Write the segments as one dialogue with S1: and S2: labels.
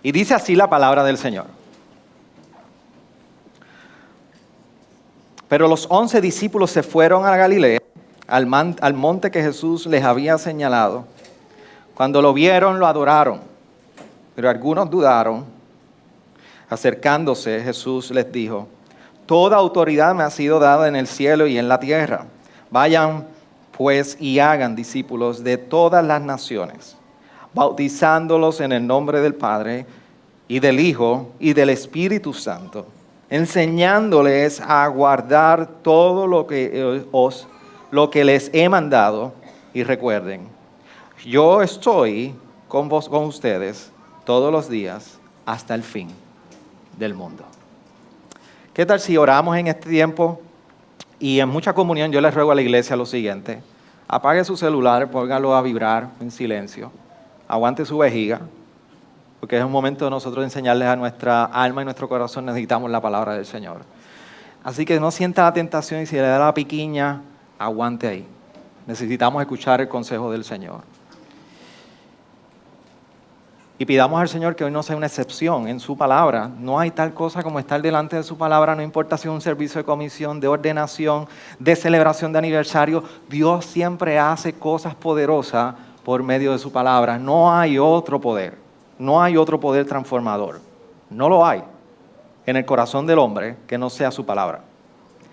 S1: Y dice así la palabra del Señor. Pero los 11 discípulos se fueron a Galilea, al monte que Jesús les había señalado. Cuando lo vieron, lo adoraron, pero algunos dudaron. Acercándose, Jesús les dijo: toda autoridad me ha sido dada en el cielo y en la tierra. Vayan, pues, y hagan discípulos de todas las naciones, bautizándolos en el nombre del Padre, y del Hijo, y del Espíritu Santo, enseñándoles a guardar todo lo que les he mandado. Y recuerden, yo estoy con ustedes todos los días hasta el fin del mundo. ¿Qué tal si oramos en este tiempo? Y en mucha comunión yo les ruego a la iglesia lo siguiente: apague su celular, póngalo a vibrar en silencio, aguante su vejiga, porque es un momento de nosotros enseñarles a nuestra alma y nuestro corazón, necesitamos la palabra del Señor. Así que no sienta la tentación, y si le da la piquiña, aguante ahí. Necesitamos escuchar el consejo del Señor. Y pidamos al Señor que hoy no sea una excepción en su palabra. No hay tal cosa como estar delante de su palabra, no importa si es un servicio de comisión, de ordenación, de celebración de aniversario. Dios siempre hace cosas poderosas por medio de su palabra. No hay otro poder, no hay otro poder transformador. No lo hay en el corazón del hombre que no sea su palabra.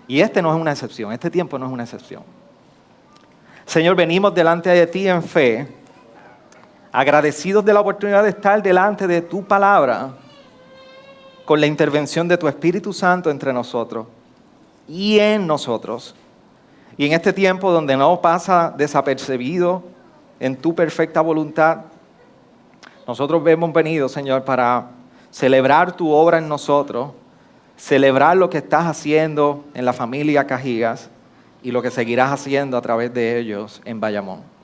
S1: Y este no es una excepción, este tiempo no es una excepción. Señor, venimos delante de ti en fe, agradecidos de la oportunidad de estar delante de tu palabra, con la intervención de tu Espíritu Santo entre nosotros y en nosotros. Y en este tiempo donde no pasa desapercibido en tu perfecta voluntad, nosotros hemos venido, Señor, para celebrar tu obra en nosotros, celebrar lo que estás haciendo en la familia Cajigas y lo que seguirás haciendo a través de ellos en Bayamón.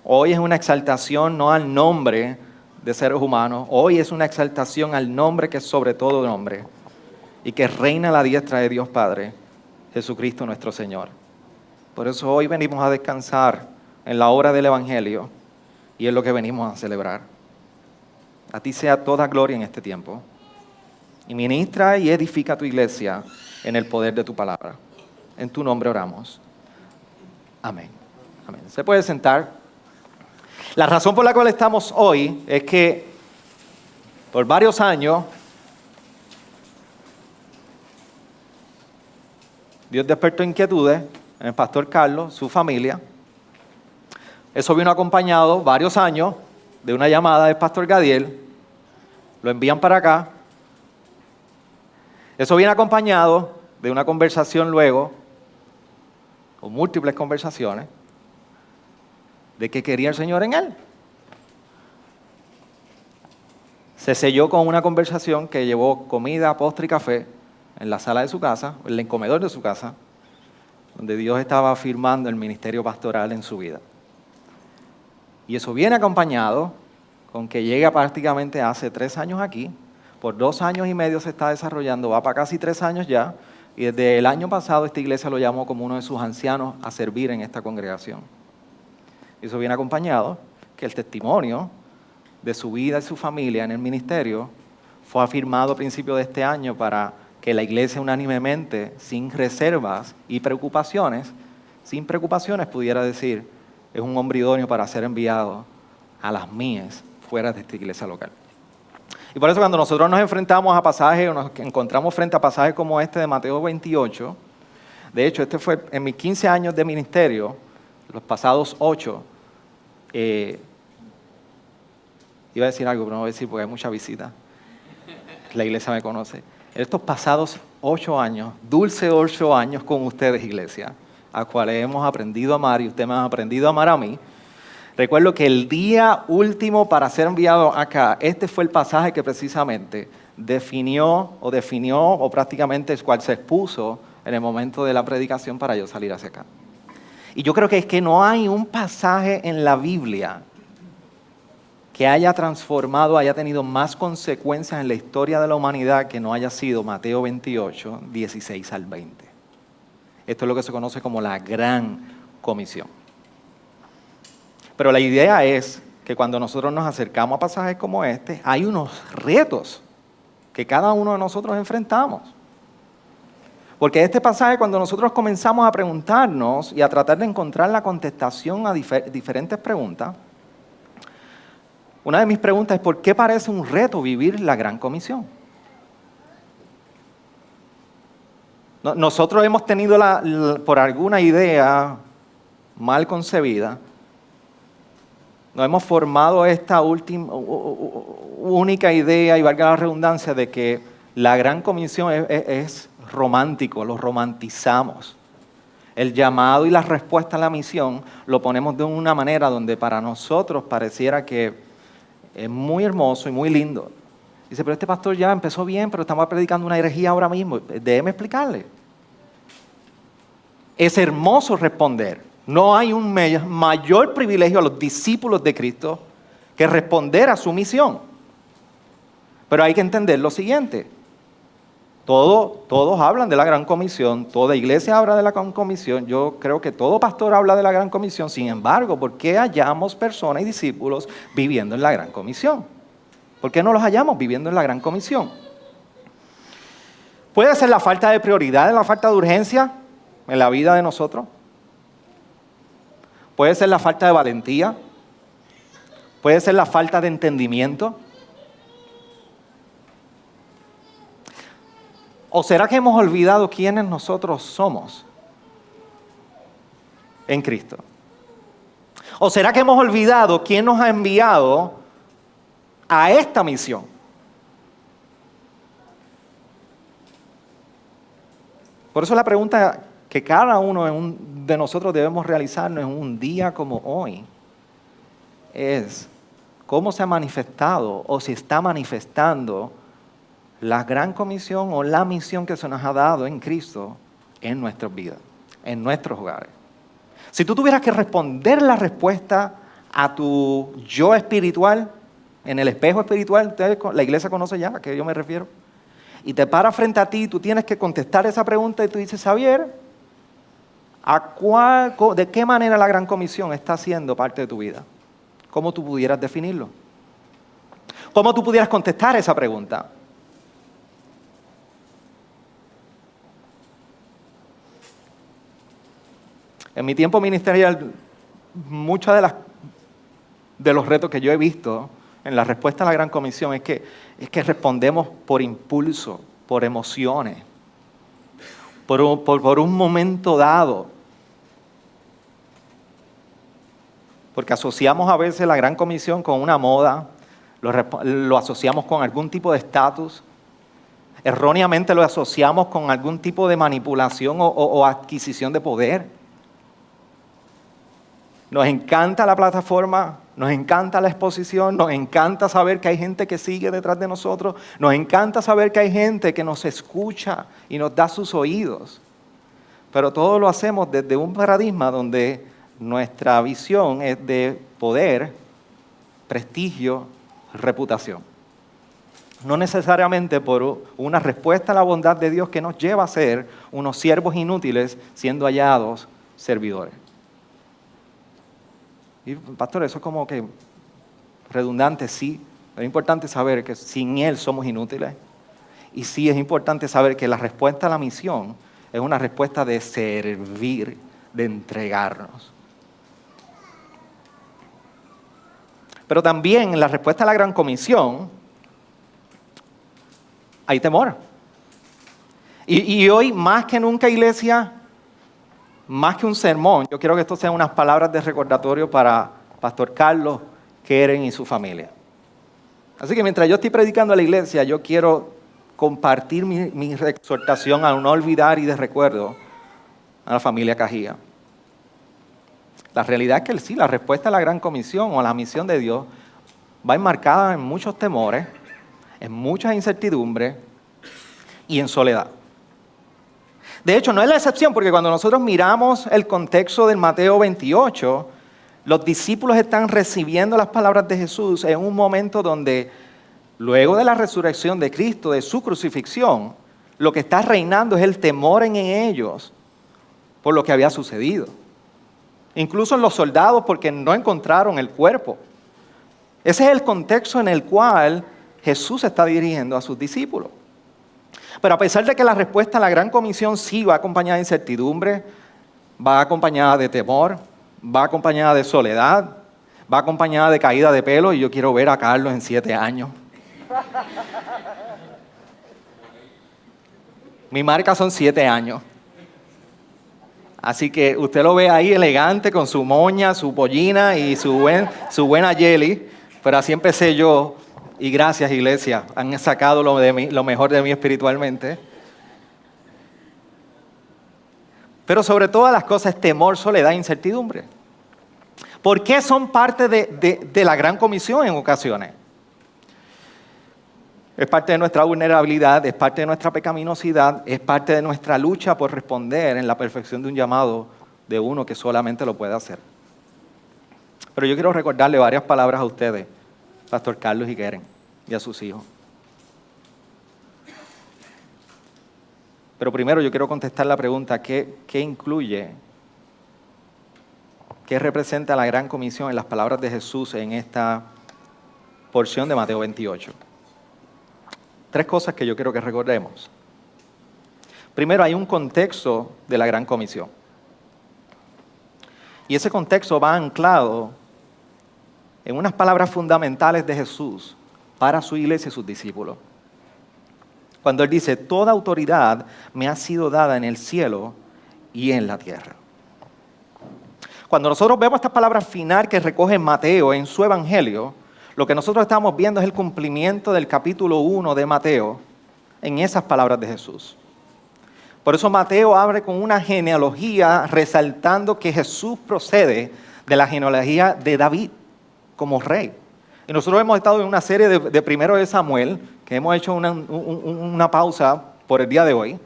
S1: Hoy es una exaltación no al nombre de seres humanos, hoy es una exaltación al nombre que es sobre todo nombre y que reina a la diestra de Dios Padre, Jesucristo nuestro Señor. Por eso hoy venimos a descansar en la obra del Evangelio y en lo que venimos a celebrar. A ti sea toda gloria en este tiempo. Y ministra y edifica tu iglesia en el poder de tu palabra. En tu nombre oramos. Amén. Amén. ¿Se puede sentar? La razón por la cual estamos hoy es que por varios años Dios despertó inquietudes en el pastor Carlos, su familia. Eso vino acompañado varios años de una llamada del pastor Gadiel. Lo envían para acá. Eso viene acompañado de una conversación luego, o múltiples conversaciones, de qué quería el Señor en él. Se selló con una conversación que llevó comida, postre y café en la sala de su casa, en el comedor de su casa, donde Dios estaba afirmando el ministerio pastoral en su vida. Y eso viene acompañado con que llega prácticamente hace 3 años aquí, por 2 años y medio se está desarrollando, va para casi 3 años ya, y desde el año pasado esta iglesia lo llamó como uno de sus ancianos a servir en esta congregación. Eso viene acompañado que el testimonio de su vida y su familia en el ministerio fue afirmado a principios de este año para que la iglesia unánimemente, sin reservas y preocupaciones, sin preocupaciones pudiera decir, es un hombre idóneo para ser enviado a las mías fuera de esta iglesia local. Y por eso cuando nosotros nos enfrentamos a pasajes o nos encontramos frente a pasajes como este de Mateo 28, de hecho este fue en mis 15 años de ministerio, los pasados 8, iba a decir algo, pero no voy a decir porque hay mucha visita. La iglesia me conoce. En estos pasados 8 años, dulces 8 años con ustedes, iglesia, a cuales hemos aprendido a amar y ustedes me han aprendido a amar a mí. Recuerdo que el día último para ser enviado acá, este fue el pasaje que precisamente definió o prácticamente el cual se expuso en el momento de la predicación para yo salir hacia acá. Y yo creo que es que no hay un pasaje en la Biblia que haya transformado, haya tenido más consecuencias en la historia de la humanidad que no haya sido Mateo 28, 16 al 20. Esto es lo que se conoce como la Gran Comisión. Pero la idea es que cuando nosotros nos acercamos a pasajes como este, hay unos retos que cada uno de nosotros enfrentamos. Porque este pasaje, cuando nosotros comenzamos a preguntarnos y a tratar de encontrar la contestación a diferentes preguntas, una de mis preguntas es: ¿por qué parece un reto vivir la Gran Comisión? Nosotros hemos tenido, por alguna idea mal concebida, nos hemos formado esta única idea, y valga la redundancia, de que la Gran Comisión es romántico, lo romantizamos. El llamado y la respuesta a la misión lo ponemos de una manera donde para nosotros pareciera que es muy hermoso y muy lindo. Dice: pero este pastor ya empezó bien, pero estamos predicando una herejía ahora mismo. Déjeme explicarle. Es hermoso responder. No hay un mayor privilegio a los discípulos de Cristo que responder a su misión. Pero hay que entender lo siguiente. Todos hablan de la Gran Comisión, toda iglesia habla de la Gran Comisión, yo creo que todo pastor habla de la Gran Comisión. Sin embargo, ¿por qué hallamos personas y discípulos viviendo en la Gran Comisión? ¿Por qué no los hallamos viviendo en la Gran Comisión? ¿Puede ser la falta de prioridad, la falta de urgencia en la vida de nosotros? ¿Puede ser la falta de valentía? ¿Puede ser la falta de entendimiento? ¿O será que hemos olvidado quiénes nosotros somos en Cristo? ¿O será que hemos olvidado quién nos ha enviado a esta misión? Por eso la pregunta que cada uno de nosotros debemos realizarnos en un día como hoy es: ¿cómo se ha manifestado o se está manifestando la Gran Comisión o la misión que se nos ha dado en Cristo en nuestras vidas, en nuestros hogares? Si tú tuvieras que responder la respuesta a tu yo espiritual, en el espejo espiritual, la iglesia conoce ya a qué yo me refiero, y te para frente a ti y tú tienes que contestar esa pregunta y tú dices: Javier, ¿de qué manera la Gran Comisión está siendo parte de tu vida? ¿Cómo tú pudieras definirlo? ¿Cómo tú pudieras contestar esa pregunta? En mi tiempo ministerial, muchos de los retos que yo he visto en la respuesta a la Gran Comisión es que respondemos por impulso, por emociones, por un momento dado. Porque asociamos a veces la Gran Comisión con una moda, lo asociamos con algún tipo de estatus, erróneamente lo asociamos con algún tipo de manipulación o adquisición de poder. Nos encanta la plataforma, nos encanta la exposición, nos encanta saber que hay gente que sigue detrás de nosotros, nos encanta saber que hay gente que nos escucha y nos da sus oídos. Pero todo lo hacemos desde un paradigma donde nuestra visión es de poder, prestigio, reputación. No necesariamente por una respuesta a la bondad de Dios que nos lleva a ser unos siervos inútiles siendo hallados servidores. Y, pastor, eso es como que redundante, sí. Pero es importante saber que sin Él somos inútiles. Y sí es importante saber que la respuesta a la misión es una respuesta de servir, de entregarnos. Pero también en la respuesta a la Gran Comisión hay temor. Y hoy, más que nunca, iglesia, más que un sermón, yo quiero que esto sean unas palabras de recordatorio para Pastor Carlos, Keren y su familia. Así que mientras yo estoy predicando a la iglesia, yo quiero compartir mi exhortación a no olvidar y de recuerdo a la familia Cajía. La realidad es que sí, la respuesta a la Gran Comisión o a la misión de Dios va enmarcada en muchos temores, en muchas incertidumbres y en soledad. De hecho, no es la excepción, porque cuando nosotros miramos el contexto del Mateo 28, los discípulos están recibiendo las palabras de Jesús en un momento donde, luego de la resurrección de Cristo, de su crucifixión, lo que está reinando es el temor en ellos por lo que había sucedido. Incluso en los soldados, porque no encontraron el cuerpo. Ese es el contexto en el cual Jesús está dirigiendo a sus discípulos. Pero a pesar de que la respuesta a la gran comisión sí va acompañada de incertidumbre, va acompañada de temor, va acompañada de soledad, va acompañada de caída de pelo, y yo quiero ver a Carlos en 7 años. Mi marca son 7 años. Así que usted lo ve ahí elegante con su moña, su pollina y su buena jelly. Pero así empecé yo. Y gracias, iglesia, han sacado lo mejor de mí espiritualmente. Pero sobre todas las cosas, temor, soledad e incertidumbre. ¿Por qué son parte de la gran comisión en ocasiones? Es parte de nuestra vulnerabilidad, es parte de nuestra pecaminosidad, es parte de nuestra lucha por responder en la perfección de un llamado de uno que solamente lo puede hacer. Pero yo quiero recordarle varias palabras a ustedes, Pastor Carlos y Keren, y a sus hijos. Pero primero yo quiero contestar la pregunta, ¿qué incluye, qué representa la gran comisión en las palabras de Jesús en esta porción de Mateo 28? 3 cosas que yo quiero que recordemos. Primero, hay un contexto de la gran comisión. Y ese contexto va anclado en unas palabras fundamentales de Jesús para su iglesia y sus discípulos. Cuando Él dice, toda autoridad me ha sido dada en el cielo y en la tierra. Cuando nosotros vemos esta palabra final que recoge Mateo en su evangelio, lo que nosotros estamos viendo es el cumplimiento del capítulo 1 de Mateo en esas palabras de Jesús. Por eso Mateo abre con una genealogía resaltando que Jesús procede de la genealogía de David como rey. Y nosotros hemos estado en una serie de primero de Samuel, que hemos hecho una pausa por el día de hoy.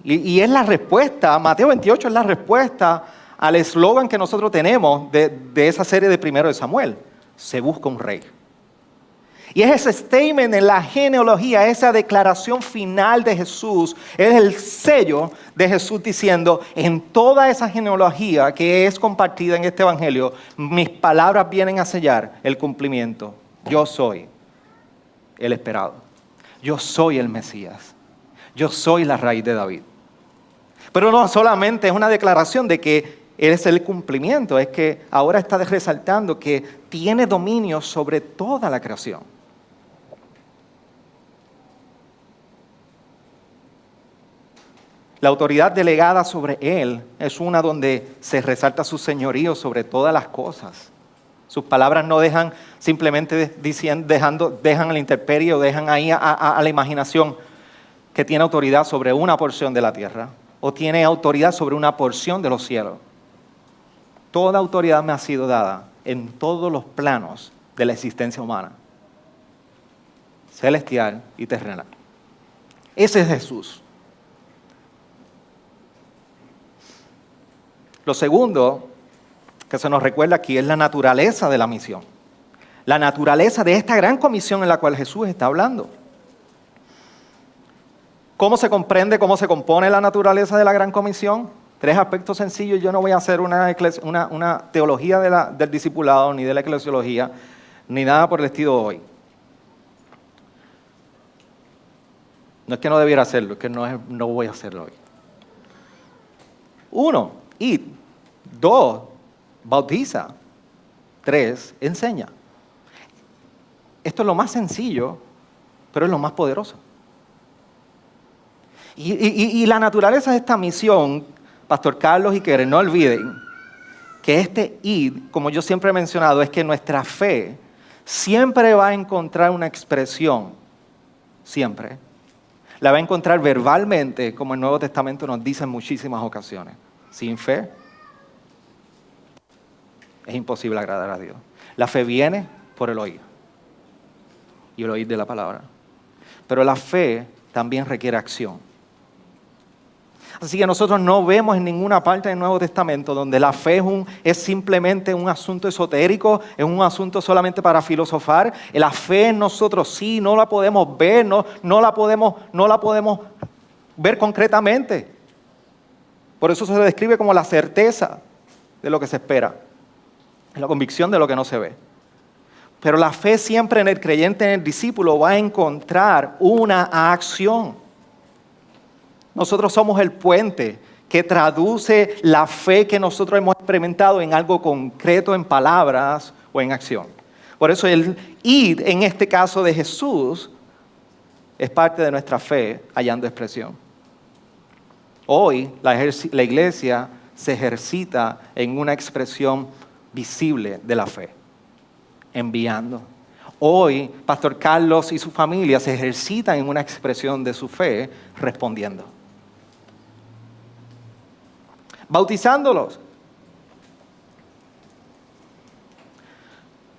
S1: Y es la respuesta, Mateo 28 es la respuesta al eslogan que nosotros tenemos de esa serie de primero de Samuel. Se busca un rey. Y es ese statement en la genealogía, esa declaración final de Jesús, es el sello de Jesús diciendo, en toda esa genealogía que es compartida en este evangelio, mis palabras vienen a sellar el cumplimiento. Yo soy el esperado. Yo soy el Mesías. Yo soy la raíz de David. Pero no solamente es una declaración de que Él es el cumplimiento, es que ahora está resaltando que tiene dominio sobre toda la creación. La autoridad delegada sobre Él es una donde se resalta su señorío sobre todas las cosas. Sus palabras no dejan simplemente dejan a la intemperie o dejan ahí a la imaginación que tiene autoridad sobre una porción de la tierra o tiene autoridad sobre una porción de los cielos. Toda autoridad me ha sido dada en todos los planos de la existencia humana, celestial y terrenal. Ese es Jesús. Lo segundo que se nos recuerda aquí es la naturaleza de la misión. La naturaleza de esta gran comisión en la cual Jesús está hablando. ¿Cómo se comprende, cómo se compone la naturaleza de la gran comisión? 3 aspectos sencillos. Yo no voy a hacer una teología del discipulado, ni de la eclesiología, ni nada por el estilo hoy. No es que no debiera hacerlo, es que no voy a hacerlo hoy. 1, id. 2, bautiza. 3, enseña. Esto es lo más sencillo, pero es lo más poderoso. Y la naturaleza de esta misión, Pastor Carlos y Keren, no olviden que este id, como yo siempre he mencionado, es que nuestra fe siempre va a encontrar una expresión, siempre. La va a encontrar verbalmente, como el Nuevo Testamento nos dice en muchísimas ocasiones. Sin fe es imposible agradar a Dios. La fe viene por el oír, y el oír de la palabra. Pero la fe también requiere acción. Así que nosotros no vemos en ninguna parte del Nuevo Testamento donde la fe es simplemente un asunto esotérico, es un asunto solamente para filosofar. La fe en nosotros sí, no la podemos ver, no la podemos ver concretamente. Por eso se describe como la certeza de lo que se espera, la convicción de lo que no se ve. Pero la fe siempre en el creyente, en el discípulo, va a encontrar una acción. Nosotros somos el puente que traduce la fe que nosotros hemos experimentado en algo concreto, en palabras o en acción. Por eso el ir, en este caso de Jesús, es parte de nuestra fe hallando expresión. Hoy la iglesia se ejercita en una expresión visible de la fe, enviando. Hoy, Pastor Carlos y su familia se ejercitan en una expresión de su fe, respondiendo. Bautizándolos.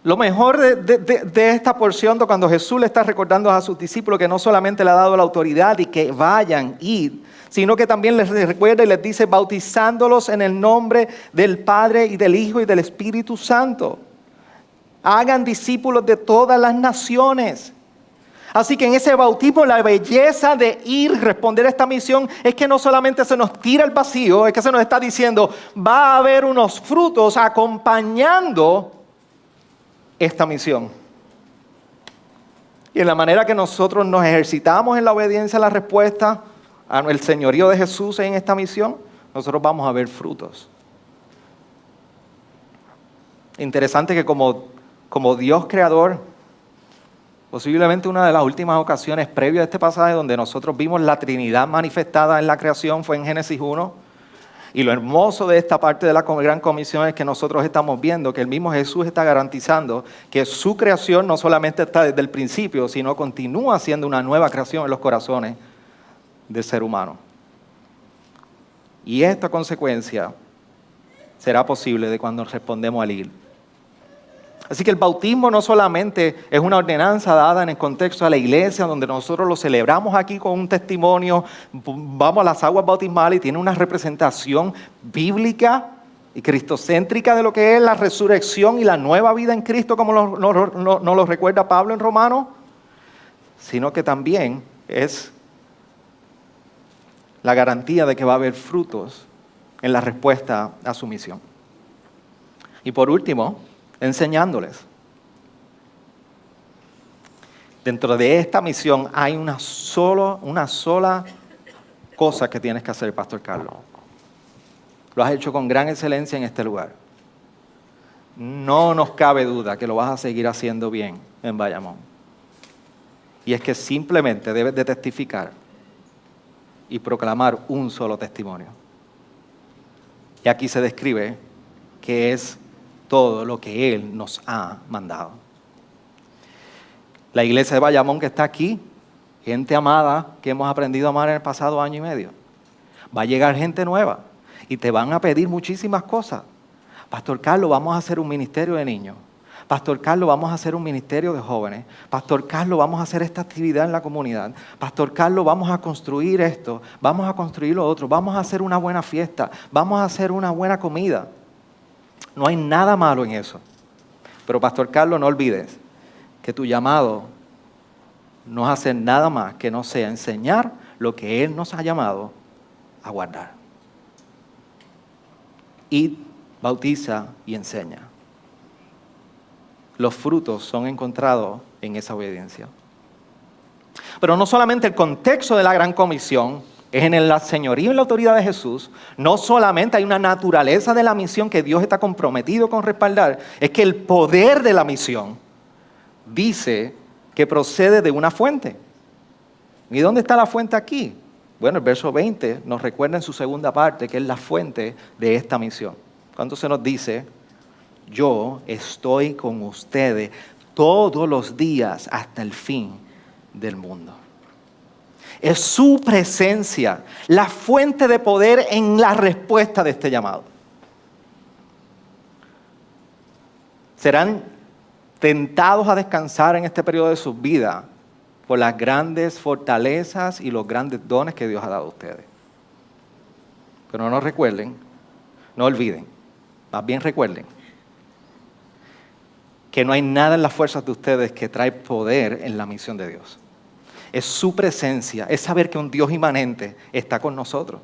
S1: Lo mejor de esta porción, cuando Jesús le está recordando a sus discípulos que no solamente le ha dado la autoridad y que vayan, ir, sino que también les recuerda y les dice, bautizándolos en el nombre del Padre y del Hijo y del Espíritu Santo. Hagan discípulos de todas las naciones. Así que en ese bautismo la belleza de ir, responder a esta misión, es que no solamente se nos tira el vacío, es que se nos está diciendo, va a haber unos frutos acompañando esta misión. Y en la manera que nosotros nos ejercitamos en la obediencia a la respuesta al señorío de Jesús en esta misión, nosotros vamos a ver frutos. Interesante que como Dios creador, posiblemente una de las últimas ocasiones previas a este pasaje donde nosotros vimos la Trinidad manifestada en la creación fue en Génesis 1. Y lo hermoso de esta parte de la Gran Comisión es que nosotros estamos viendo que el mismo Jesús está garantizando que su creación no solamente está desde el principio, sino continúa siendo una nueva creación en los corazones del ser humano. Y esta consecuencia será posible de cuando respondemos al ir. Así que el bautismo no solamente es una ordenanza dada en el contexto de la iglesia, donde nosotros lo celebramos aquí con un testimonio, vamos a las aguas bautismales y tiene una representación bíblica y cristocéntrica de lo que es la resurrección y la nueva vida en Cristo, como nos lo recuerda Pablo en Romanos, sino que también es la garantía de que va a haber frutos en la respuesta a su misión. Y por último, enseñándoles. Dentro de esta misión hay una sola cosa que tienes que hacer, Pastor Carlos. Lo has hecho con gran excelencia en este lugar. No nos cabe duda que lo vas a seguir haciendo bien en Bayamón. Y es que simplemente debes de testificar y proclamar un solo testimonio. Y aquí se describe que es todo lo que Él nos ha mandado. La iglesia de Bayamón que está aquí, gente amada que hemos aprendido a amar en el pasado año y medio. Va a llegar gente nueva y te van a pedir muchísimas cosas. Pastor Carlos, vamos a hacer un ministerio de niños. Pastor Carlos, vamos a hacer un ministerio de jóvenes. Pastor Carlos, vamos a hacer esta actividad en la comunidad. Pastor Carlos, vamos a construir esto. Vamos a construir lo otro. Vamos a hacer una buena fiesta. Vamos a hacer una buena comida. No hay nada malo en eso. Pero Pastor Carlos, no olvides que tu llamado no es hacer nada más que no sea enseñar lo que Él nos ha llamado a guardar. Id, bautiza y enseña. Los frutos son encontrados en esa obediencia. Pero no solamente el contexto de la Gran Comisión es en el señorío y la autoridad de Jesús, no solamente hay una naturaleza de la misión que Dios está comprometido con respaldar, es que el poder de la misión dice que procede de una fuente. ¿Y dónde está la fuente aquí? Bueno, el verso 20 nos recuerda en su segunda parte que es la fuente de esta misión. Cuando se nos dice, yo estoy con ustedes todos los días hasta el fin del mundo. Es su presencia, la fuente de poder en la respuesta de este llamado. Serán tentados a descansar en este periodo de su vida por las grandes fortalezas y los grandes dones que Dios ha dado a ustedes. Pero no recuerden, no olviden, más bien recuerden que no hay nada en las fuerzas de ustedes que trae poder en la misión de Dios. Es su presencia, es saber que un Dios inmanente está con nosotros.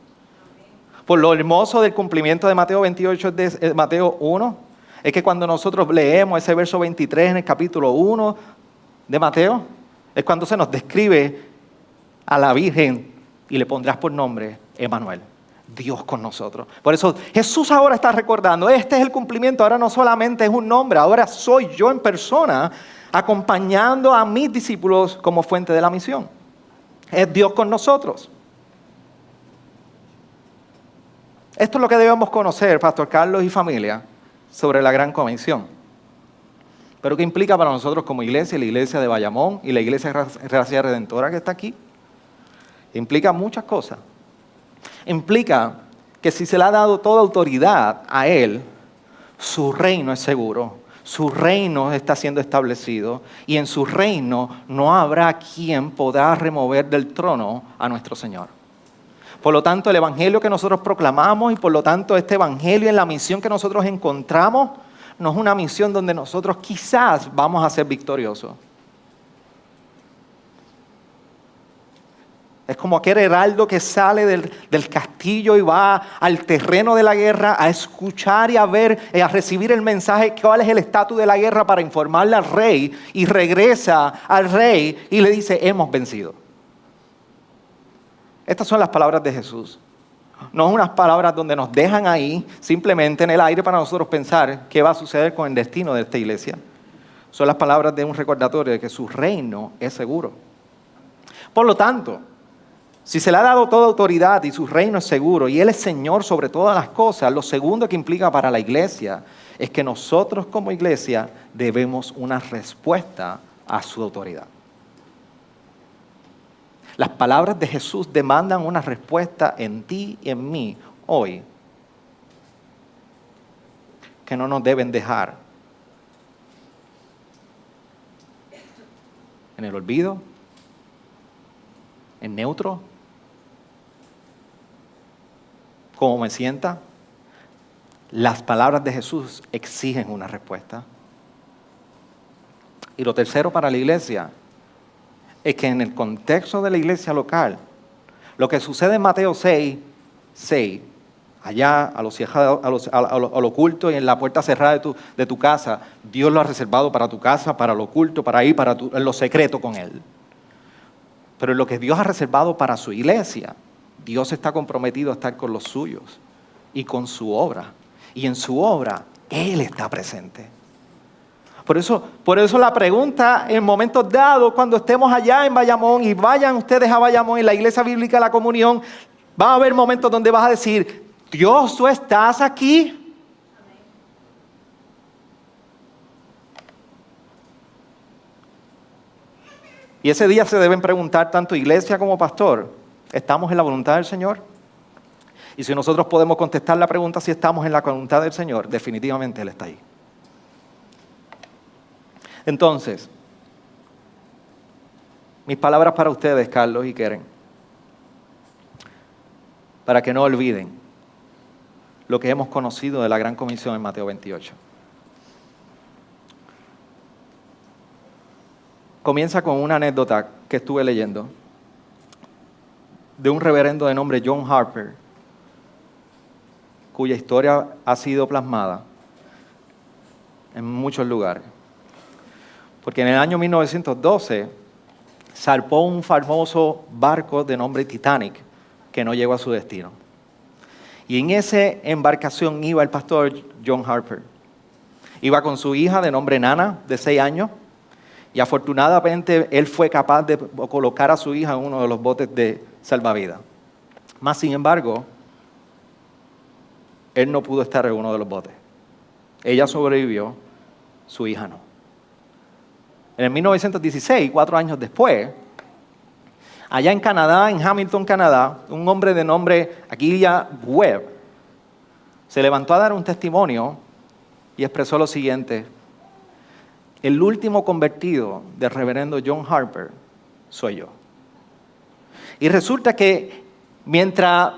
S1: Por lo hermoso del cumplimiento de Mateo 28, de Mateo 1, es que cuando nosotros leemos ese verso 23 en el capítulo 1 de Mateo, es cuando se nos describe a la Virgen y le pondrás por nombre Emmanuel, Dios con nosotros. Por eso Jesús ahora está recordando, este es el cumplimiento, ahora no solamente es un nombre, ahora soy yo en persona acompañando a mis discípulos como fuente de la misión. Es Dios con nosotros. Esto es lo que debemos conocer, Pastor Carlos y familia, sobre la Gran Comisión. Pero ¿qué implica para nosotros como iglesia, la iglesia de Bayamón y la iglesia Gracia Redentora que está aquí? Implica muchas cosas. Implica que si se le ha dado toda autoridad a Él, su reino es seguro, su reino está siendo establecido y en su reino no habrá quien podrá remover del trono a nuestro Señor. Por lo tanto, el evangelio que nosotros proclamamos y por lo tanto este evangelio en la misión que nosotros encontramos no es una misión donde nosotros quizás vamos a ser victoriosos. Es como aquel heraldo que sale del castillo y va al terreno de la guerra a escuchar y a ver, a recibir el mensaje, cuál es el estatus de la guerra para informarle al rey y regresa al rey y le dice, hemos vencido. Estas son las palabras de Jesús. No son unas palabras donde nos dejan ahí simplemente en el aire para nosotros pensar qué va a suceder con el destino de esta iglesia. Son las palabras de un recordatorio de que su reino es seguro. Por lo tanto, si se le ha dado toda autoridad y su reino es seguro y Él es Señor sobre todas las cosas, lo segundo que implica para la iglesia es que nosotros como iglesia debemos una respuesta a su autoridad. Las palabras de Jesús demandan una respuesta en ti y en mí hoy que no nos deben dejar en el olvido, en neutro, como me sienta. Las palabras de Jesús exigen una respuesta. Y lo tercero para la iglesia es que en el contexto de la iglesia local, lo que sucede en Mateo 6, allá a lo oculto y en la puerta cerrada de tu casa, Dios lo ha reservado para tu casa, para lo oculto, para ir, en lo secreto con Él. Pero en lo que Dios ha reservado para su iglesia, Dios está comprometido a estar con los suyos y con su obra. Y en su obra, Él está presente. Por eso la pregunta en momentos dados, cuando estemos allá en Bayamón y vayan ustedes a Bayamón en la Iglesia Bíblica de la Comunión, va a haber momentos donde vas a decir, Dios, ¿tú estás aquí? Y ese día se deben preguntar tanto iglesia como pastor, ¿estamos en la voluntad del Señor? Y si nosotros podemos contestar la pregunta si estamos en la voluntad del Señor, definitivamente Él está ahí. Entonces, mis palabras para ustedes, Carlos y Keren, para que no olviden lo que hemos conocido de la Gran Comisión en Mateo 28. Comienza con una anécdota que estuve leyendo de un reverendo de nombre John Harper, cuya historia ha sido plasmada en muchos lugares. Porque en el año 1912 zarpó un famoso barco de nombre Titanic que no llegó a su destino. Y en esa embarcación iba el pastor John Harper. Iba con su hija de nombre Nana, de 6 años, y afortunadamente él fue capaz de colocar a su hija en uno de los botes de salvavidas. Más sin embargo, él no pudo estar en uno de los botes. Ella sobrevivió, su hija no. En el 1916, 4 años después, allá en Canadá, en Hamilton, Canadá, un hombre de nombre Aguilya Webb se levantó a dar un testimonio y expresó lo siguiente: el último convertido del reverendo John Harper soy yo. Y resulta que mientras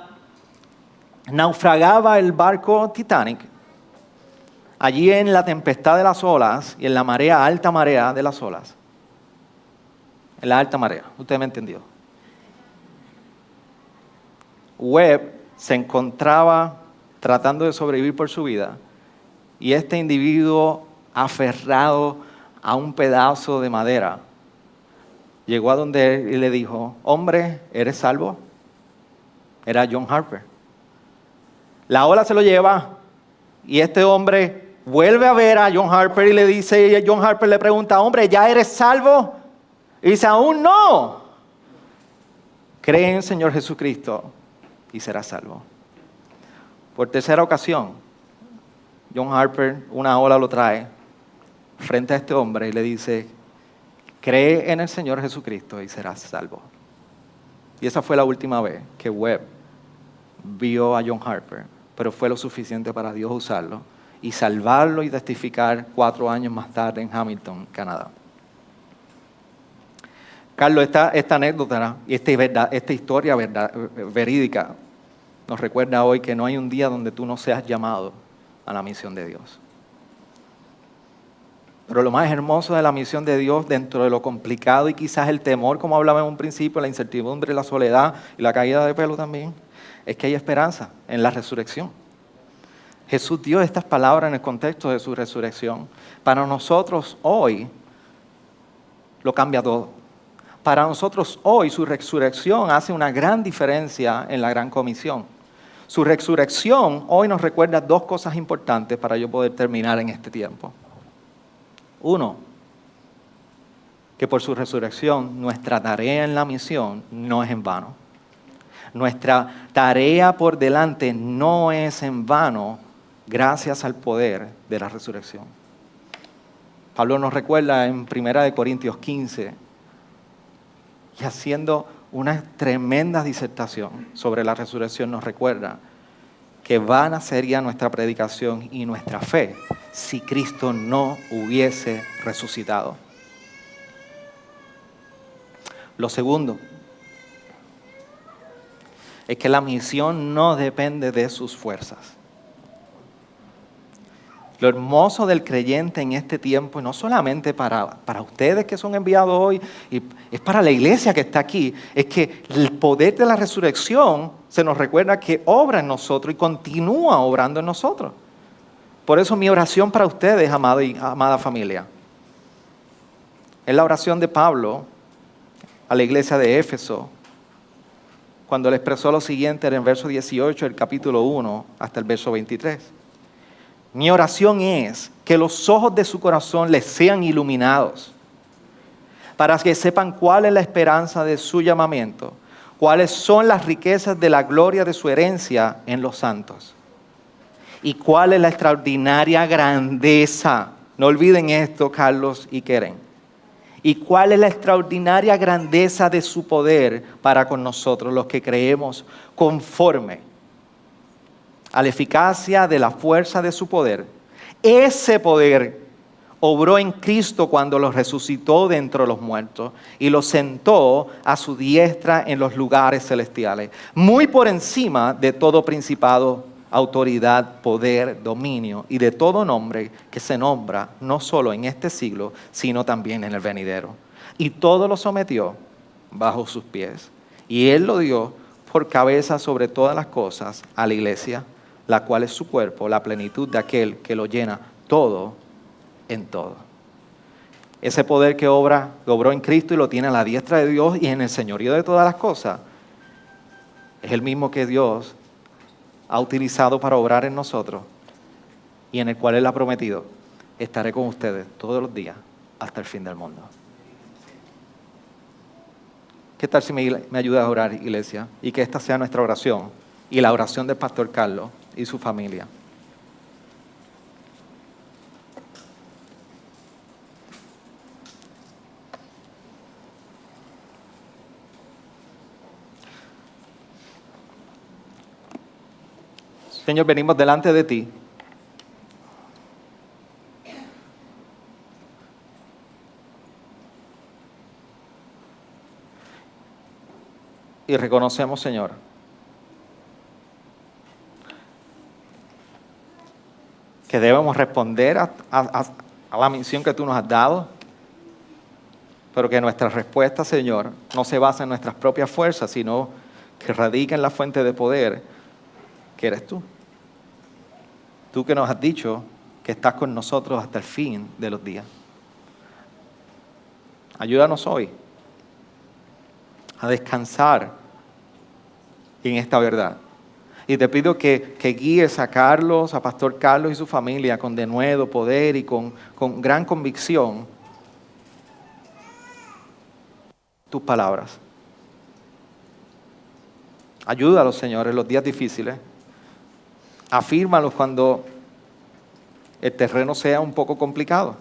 S1: naufragaba el barco Titanic, allí en la tempestad de las olas y en la marea, alta marea de las olas, en la alta marea, usted me entendió. Webb se encontraba tratando de sobrevivir por su vida Y este individuo, aferrado a un pedazo de madera, llegó a donde él y le dijo, hombre, ¿eres salvo? Era John Harper. La ola se lo lleva y este hombre vuelve a ver a John Harper y le dice, y John Harper le pregunta, hombre, ¿ya eres salvo? Y dice, aún no. Cree en el Señor Jesucristo y serás salvo. Por tercera ocasión, John Harper, una ola lo trae frente a este hombre y le dice, cree en el Señor Jesucristo y serás salvo. Y esa fue la última vez que Webb vio a John Harper, pero fue lo suficiente para Dios usarlo y salvarlo y testificar 4 años más tarde en Hamilton, Canadá. Carlos, esta anécdota y esta historia verídica nos recuerda hoy que no hay un día donde tú no seas llamado a la misión de Dios. Pero lo más hermoso de la misión de Dios, dentro de lo complicado y quizás el temor, como hablaba en un principio, la incertidumbre, la soledad y la caída de pelo también, es que hay esperanza en la resurrección. Jesús dio estas palabras en el contexto de su resurrección. Para nosotros hoy lo cambia todo. Para nosotros hoy su resurrección hace una gran diferencia en la gran comisión. Su resurrección hoy nos recuerda 2 cosas importantes para yo poder terminar en este tiempo. 1, que por su resurrección nuestra tarea en la misión no es en vano. Nuestra tarea por delante no es en vano gracias al poder de la resurrección. Pablo nos recuerda en 1 Corintios 15 y haciendo una tremenda disertación sobre la resurrección nos recuerda que vana sería nuestra predicación y nuestra fe si Cristo no hubiese resucitado. Lo segundo es que la misión no depende de sus fuerzas. Lo hermoso del creyente en este tiempo, y no solamente para ustedes que son enviados hoy, y es para la iglesia que está aquí, es que el poder de la resurrección se nos recuerda que obra en nosotros y continúa obrando en nosotros. Por eso mi oración para ustedes, amado y amada familia, es la oración de Pablo a la iglesia de Éfeso, cuando le expresó lo siguiente en el verso 18 del capítulo 1 hasta el verso 23. Mi oración es que los ojos de su corazón les sean iluminados, para que sepan cuál es la esperanza de su llamamiento, cuáles son las riquezas de la gloria de su herencia en los santos, y cuál es la extraordinaria grandeza, no olviden esto, Carlos y Keren, y cuál es la extraordinaria grandeza de su poder para con nosotros, los que creemos, conforme a la eficacia de la fuerza de su poder. Ese poder obró en Cristo cuando lo resucitó de entre los muertos y lo sentó a su diestra en los lugares celestiales, muy por encima de todo principado, autoridad, poder, dominio y de todo nombre que se nombra no solo en este siglo, sino también en el venidero. Y todo lo sometió bajo sus pies. Y Él lo dio por cabeza sobre todas las cosas a la iglesia, la cual es su cuerpo, la plenitud de aquel que lo llena todo en todo. Ese poder que obró en Cristo y lo tiene a la diestra de Dios y en el señorío de todas las cosas, es el mismo que Dios ha utilizado para obrar en nosotros y en el cual Él ha prometido, estaré con ustedes todos los días hasta el fin del mundo. ¿Qué tal si me ayudas a orar, iglesia? Y que esta sea nuestra oración y la oración del pastor Carlos y su familia. Señor, venimos delante de ti. Y reconocemos, Señor, que debemos responder a la misión que tú nos has dado, pero que nuestra respuesta, Señor, no se basa en nuestras propias fuerzas, sino que radica en la fuente de poder que eres tú. Tú que nos has dicho que estás con nosotros hasta el fin de los días. Ayúdanos hoy a descansar en esta verdad. Y te pido que guíes a Carlos, a Pastor Carlos y su familia con denuedo, poder y con gran convicción tus palabras. Ayúdalos, Señor, en los días difíciles. Afírmalos cuando el terreno sea un poco complicado,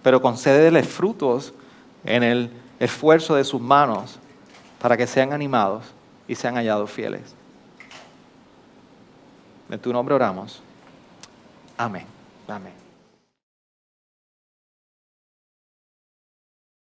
S1: pero concédeles frutos en el esfuerzo de sus manos para que sean animados y sean hallados fieles. En tu nombre oramos. Amén. Amén.